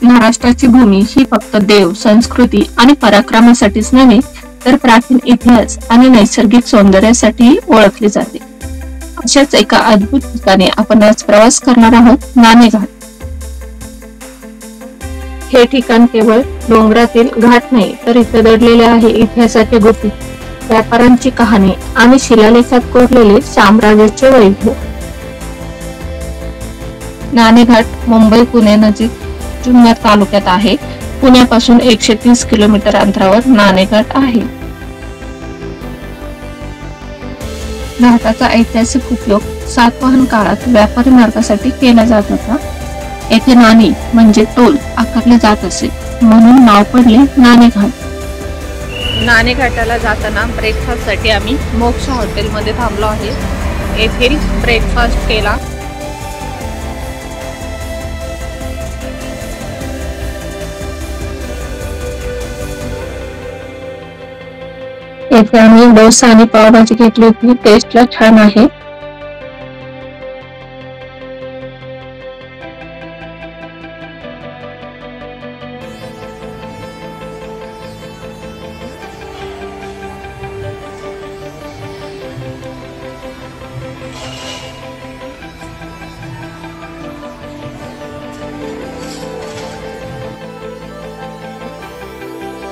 महाराष्ट्राची भूमी ही फक्त देव, संस्कृती आणि पराक्रमासाठीच नव्हे तर प्राचीन इतिहास आणि नैसर्गिक सौंदर्यासाठी ओळखली जाते. अशाच एका अद्भुत ठिकाणी आपण आज प्रवास करणार आहोत, नाणेघाट. हे ठिकाण केवळ डोंगरातील घाट नाही तर इथे दडलेले आहे इतिहासाचे गुपित, व्यापारांची कहाणी आणि शिलालेखात कोरलेले साम्राज्याचे वैभव. नाणेघाट मुंबई पुणे नजीक जुन्नर तालुक्यात आहे. पुण्यापासून 130 किलोमीटर अंतरावर नाणेघाट आहे. घाटाचा ऐतिहासिक उपयोग सातवाहन काळात व्यापारी मार्गासाठी केला जात होता. येथे नाणी म्हणजे टोल आकारले जात असे, म्हणून नाव पडले नाणेघाट. नाणेघाटाला जाताना ब्रेकफास्ट साठी आम्ही मोक्ष हॉटेलमध्ये थांबलो आहे. येथील ब्रेकफास्ट केला. येथे आम्ही डोसा आणि पावभाजी घेतली होती. टेस्टला छान आहे.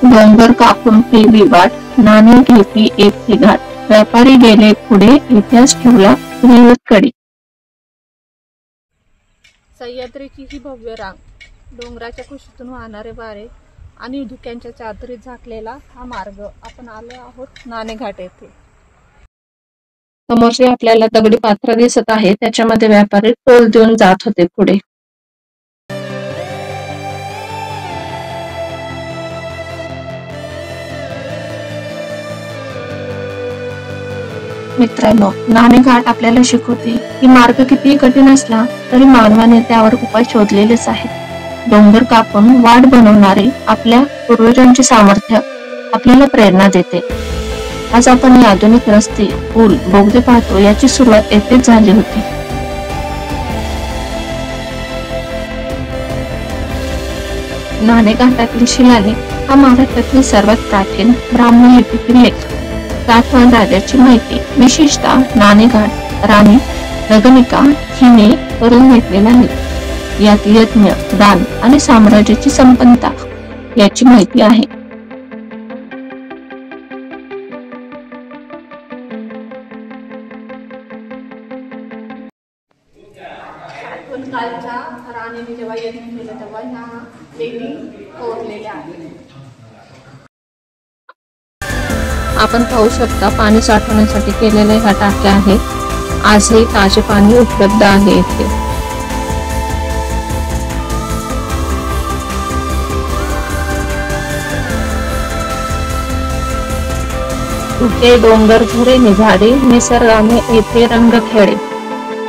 डोंगर कापून केली वाट, नाणे घेतली एक घाट, व्यापारी गेले पुढे, इतिहास ठेवला कडे. सह्याद्रीची ही भव्य रांग, डोंगराच्या कुशीतून वाहणारे वारे आणि धुक्यांच्या चादरीत झाकलेला हा मार्ग. आपण आलो आहोत नाणेघाट येथे. समोरचे आपल्याला दगडी पात्र दिसत आहे, त्याच्यामध्ये व्यापारी टोल देऊन जात होते पुढे. मित्रांनो, नाणेघाट आपल्याला शिकवते की मार्ग कितीही कठीण असला तरी मानवाने त्यावर उपाय शोधलेलेच आहेत. डोंगर कापून वाट बनवणारे आपल्या पूर्वजांचे सामर्थ्य आपल्याला प्रेरणा देते. आज आपण हे आधुनिक रस्ते, पूल, बोगदे पाहतो, याची सुरुवात येथेच झाली होती. नाणेघाटातील शिलालेख हा महाराष्ट्रातील सर्वात प्राचीन ब्राह्मण लिपीतील लेख. सातवाहन राजाची माहिती, विशेषतः नाणेघाट राणी नगनिका हिने करून घेतलेला आहे. यात यज्ञ, दान आणि साम्राज्याची संपन्नता याची माहिती आहे. कालच्या राणीने जेव्हा यज्ञ केलं तेव्हा ह्या लेणी कोरलेल्या आहेत. आपण पाहू शकता पाणी साठवण्यासाठी केलेले ह्या टाक्या आहेत. आजही ताजे पाणी उपलब्ध आहे येथे. उठे डोंगर, झरे, झाडे, निसर्गाने येथे रंग खेळे.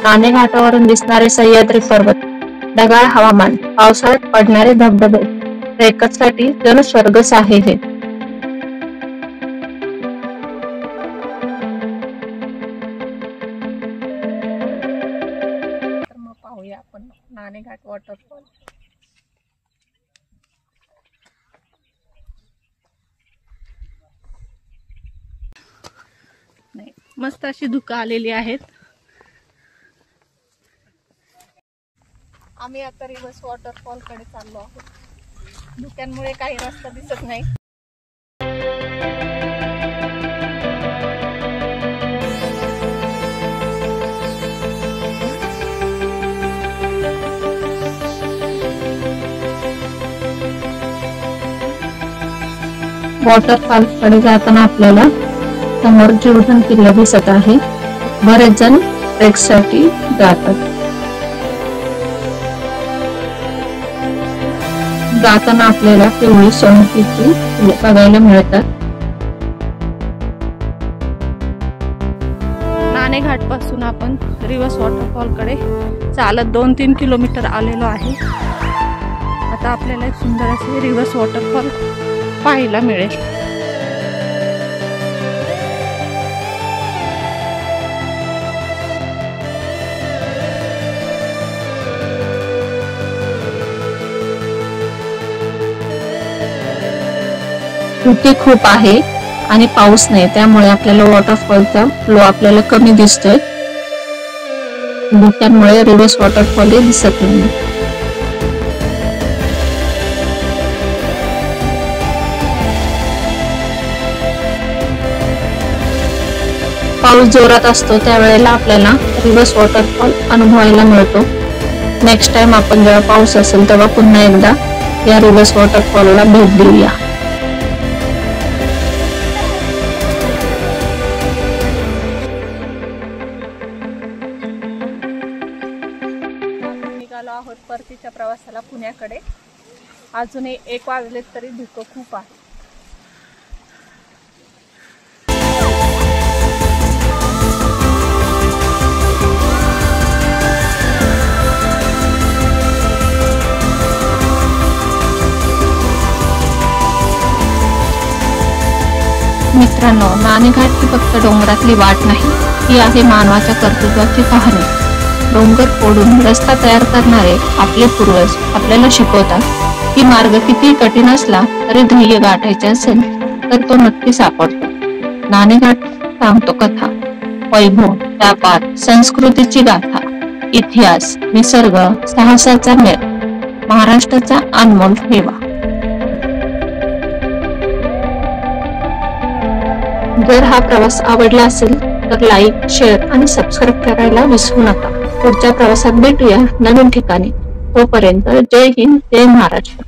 नाणेघाटावरून दिसणारे सह्याद्री पर्वत, ढगाळ हवामान, पावसाळ्यात पडणारे धबधबे, ट्रेकर्ससाठी जणू स्वर्गच आहे हे. आपण नाणेघाट वॉटरफॉल. मस्त अशी धुकं आलेली आहेत. आम्ही आता रिव्हर्स वॉटरफॉल कडे चाललो आहोत. धुक्यांमुळे काही रस्ता दिसत नाही. वॉटरफॉल कडे जाताना आपल्याला समोर जीवधन किल्ला दिसत आहे. बरेच जण ट्रेकसाठी जातात. जाताना आपल्याला पिवळी सोनकीची फुले बघायला मिळतात. नाणेघाट पासून आपण रिव्हर्स वॉटरफॉल कडे चालत 2-3 किलोमीटर आलेलो आहे. आता आपल्याला एक सुंदर असे रिव्हर्स वॉटरफॉल पाहायला मिळेल. धुके खूप आहे आणि पाऊस नाही, त्यामुळे आपल्याला वॉटरफॉलचा फ्लो आपल्याला कमी दिसतोय. धुक्यांमुळे रिव्हर्स वॉटरफॉल दिसत नाही. पाऊस जोरात असतो त्यावेळेला आपल्याला रिव्हर्स वॉटरफॉल अनुभवायला मिळतो. नेक्स्ट टाइम आपण जेव्हा पाऊस असेल तेव्हा पुन्हा एकदा या रिव्हर्स वॉटरफॉलला भेट देऊया. निघालो आहोत परतीच्या प्रवासाला पुण्याकडे. अजूनही 1 वाजले तरी धुकं खूप आहे. मित्रांनो, नाणेघाट ही फक्त डोंगरातली वाट नाही, ही आहे मानवाच्या कर्तृत्वाची कहाणी. डोंगर फोडून रस्ता तयार करणारे आपले पूर्वज आपल्याला शिकवतात की मार्ग किती कठीण असला तरी ध्येय गाठायचे असेल तर तो नक्की सापडतो. नाणेघाट सांगतो कथा, वैभव, व्यापार, संस्कृतीची गाथा, इतिहास, निसर्ग, साहसाचा मेळ, महाराष्ट्राचा अनमोल ठेवा. जर हा प्रवास आवडला असेल तर लाईक, शेअर आणि सबस्क्राईब करायला विसरू नका. पुढच्या प्रवासात भेटूया नवीन ठिकाणी. तोपर्यंत जय हिंद, जय महाराष्ट्र.